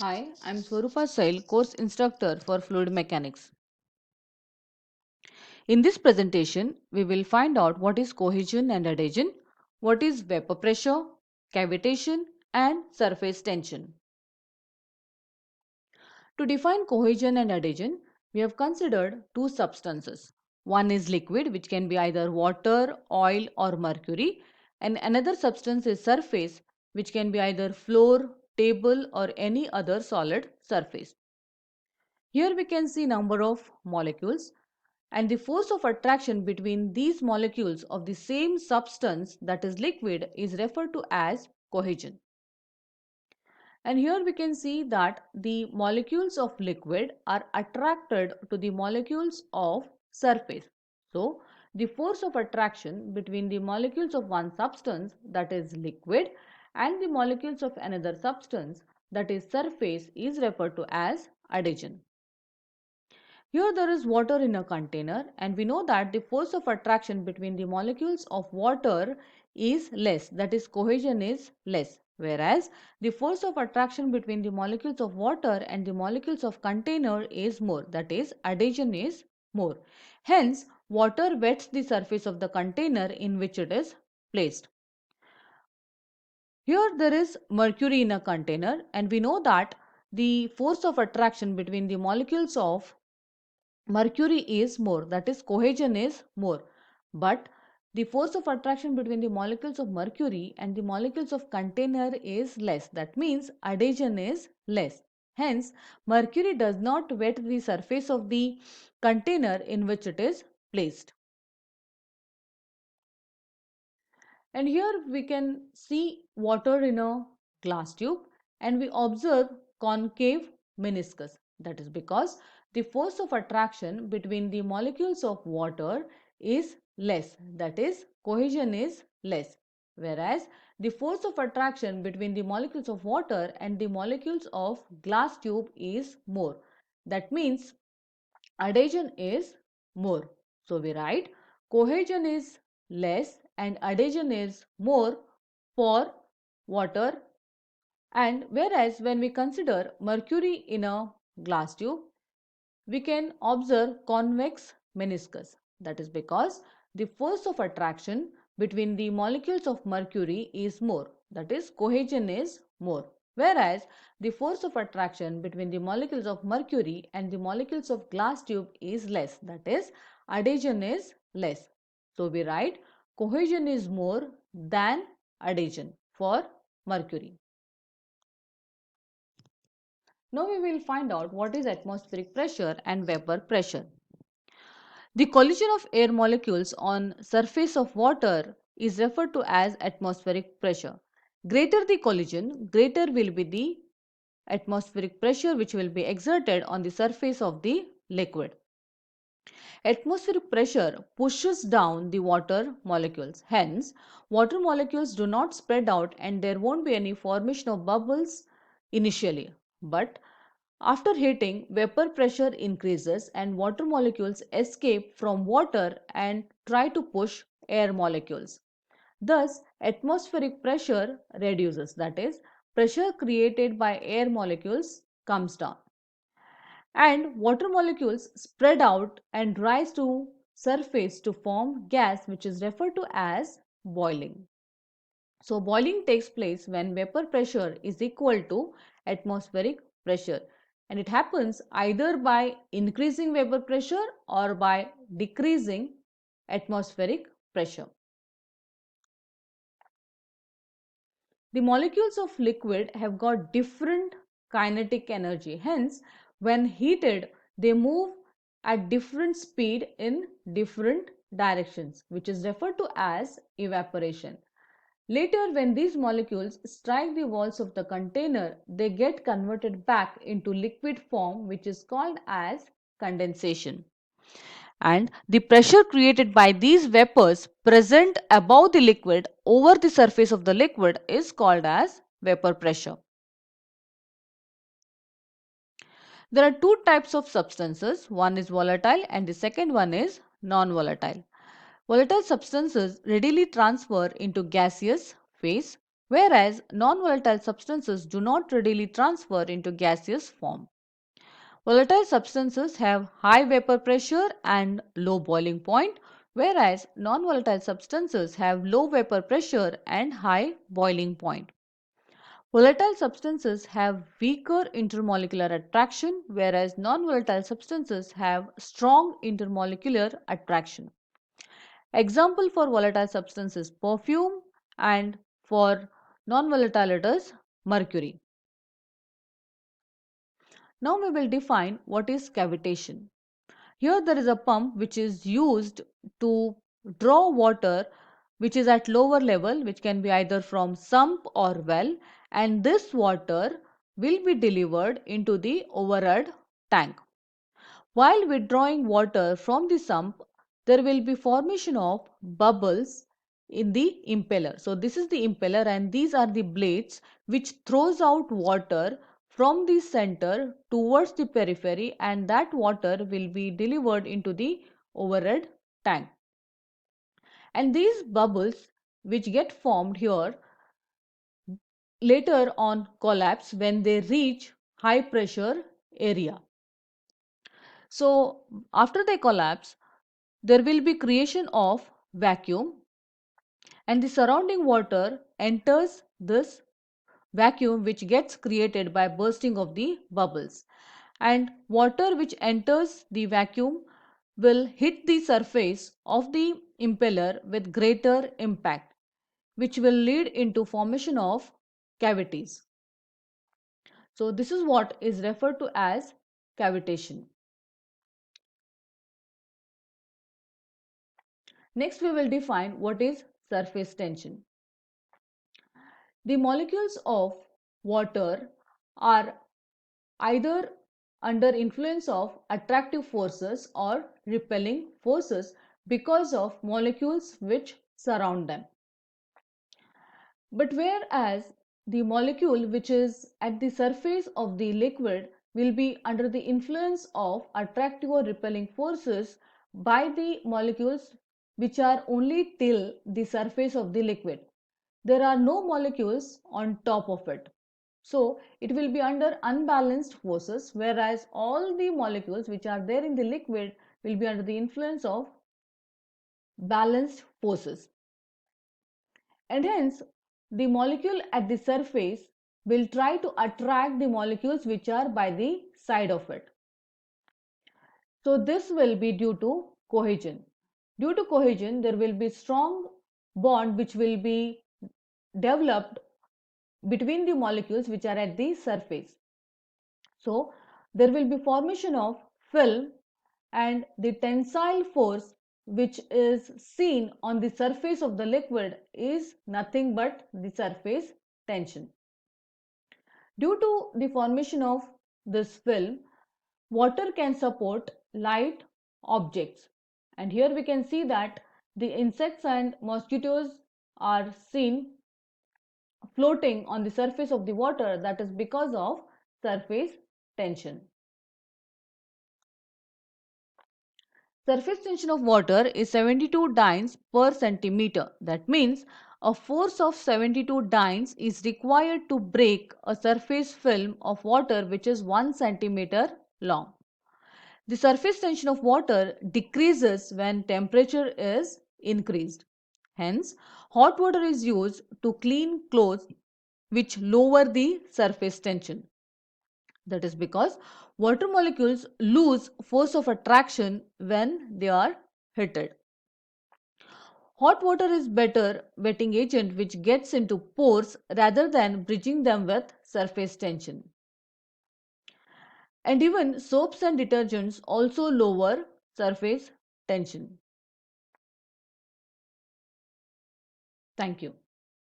Hi, I'm Swarupa Sail, course instructor for fluid mechanics. In this presentation, we will find out what is cohesion and adhesion, what is vapor pressure, cavitation, and surface tension. To define cohesion and adhesion, we have considered two substances. One is liquid, which can be either water, oil, or mercury, and another substance is surface, which can be either floor, table, or any other solid surface. Here we can see number of molecules and the force of attraction between these molecules of the same substance, that is liquid, is referred to as cohesion. And here we can see that the molecules of liquid are attracted to the molecules of surface. So the force of attraction between the molecules of one substance, that is liquid, and the molecules of another substance, that is surface, is referred to as adhesion. Here there is water in a container, and we know that the force of attraction between the molecules of water is less, that is cohesion is less, whereas the force of attraction between the molecules of water and the molecules of container is more, that is adhesion is more. Hence water wets the surface of the container in which it is placed. Here there is mercury in a container, and we know that the force of attraction between the molecules of mercury is more, that is cohesion is more, but the force of attraction between the molecules of mercury and the molecules of container is less, that means adhesion is less. Hence mercury does not wet the surface of the container in which it is placed. And here we can see water in a glass tube, and we observe concave meniscus. That is because the force of attraction between the molecules of water is less, that is cohesion is less, whereas the force of attraction between the molecules of water and the molecules of glass tube is more. That means adhesion is more. So we write cohesion is less and adhesion is more for water. And whereas when we consider mercury in a glass tube, we can observe convex meniscus. That is because the force of attraction between the molecules of mercury is more, that is cohesion is more, whereas the force of attraction between the molecules of mercury and the molecules of glass tube is less, that is adhesion is less. So we write cohesion is more than adhesion for mercury. Now we will find out what is atmospheric pressure and vapor pressure. The collision of air molecules on surface of water is referred to as atmospheric pressure. Greater the collision, greater will be the atmospheric pressure which will be exerted on the surface of the liquid. Atmospheric pressure pushes down the water molecules. Hence, water molecules do not spread out and there won't be any formation of bubbles initially. But after heating, vapor pressure increases and water molecules escape from water and try to push air molecules. Thus, atmospheric pressure reduces, that is, pressure created by air molecules comes down. And water molecules spread out and rise to surface to form gas, which is referred to as boiling. So boiling takes place when vapor pressure is equal to atmospheric pressure, and it happens either by increasing vapor pressure or by decreasing atmospheric pressure. The molecules of liquid have got different kinetic energy. Hence, when heated, they move at different speed in different directions, which is referred to as evaporation. Later, when these molecules strike the walls of the container, they get converted back into liquid form, which is called as condensation. And the pressure created by these vapors present above the liquid over the surface of the liquid is called as vapor pressure. There are two types of substances, one is volatile and the second one is non-volatile. Volatile substances readily transfer into gaseous phase whereas non-volatile substances do not readily transfer into gaseous form. Volatile substances have high vapor pressure and low boiling point, whereas non-volatile substances have low vapor pressure and high boiling point. Volatile substances have weaker intermolecular attraction, whereas non-volatile substances have strong intermolecular attraction. Example for volatile substance is perfume, and for non-volatile it is mercury. Now we will define what is cavitation. Here there is a pump which is used to draw water which is at lower level, which can be either from sump or well, and this water will be delivered into the overhead tank. While withdrawing water from the sump, there will be formation of bubbles in the impeller. So this is the impeller and these are the blades which throws out water from the center towards the periphery, and that water will be delivered into the overhead tank. And these bubbles which get formed here later on collapse when they reach high pressure area. So after they collapse, there will be creation of vacuum, and the surrounding water enters this vacuum which gets created by bursting of the bubbles, and water which enters the vacuum will hit the surface of the impeller with greater impact, which will lead into formation of cavities. So this is what is referred to as cavitation. Next we will define what is surface tension. The molecules of water are either under influence of attractive forces or repelling forces because of molecules which surround them. But whereas the molecule which is at the surface of the liquid will be under the influence of attractive or repelling forces by the molecules which are only till the surface of the liquid. There are no molecules on top of it. So it will be under unbalanced forces, whereas all the molecules which are there in the liquid will be under the influence of balanced forces. And hence, the molecule at the surface will try to attract the molecules which are by the side of it. So this will be due to cohesion. Due to cohesion, there will be strong bond which will be developed between the molecules which are at the surface. So there will be formation of film, and the tensile force which is seen on the surface of the liquid is nothing but the surface tension. Due to the formation of this film, water can support light objects, and here we can see that the insects and mosquitoes are seen floating on the surface of the water. That is because of surface tension. Surface tension of water is 72 dynes per centimeter. That means a force of 72 dynes is required to break a surface film of water which is 1 centimeter long. The surface tension of water decreases when temperature is increased. Hence, hot water is used to clean clothes which lower the surface tension. That is because water molecules lose force of attraction when they are heated. Hot water is better wetting agent which gets into pores rather than bridging them with surface tension. And even soaps and detergents also lower surface tension. Thank you.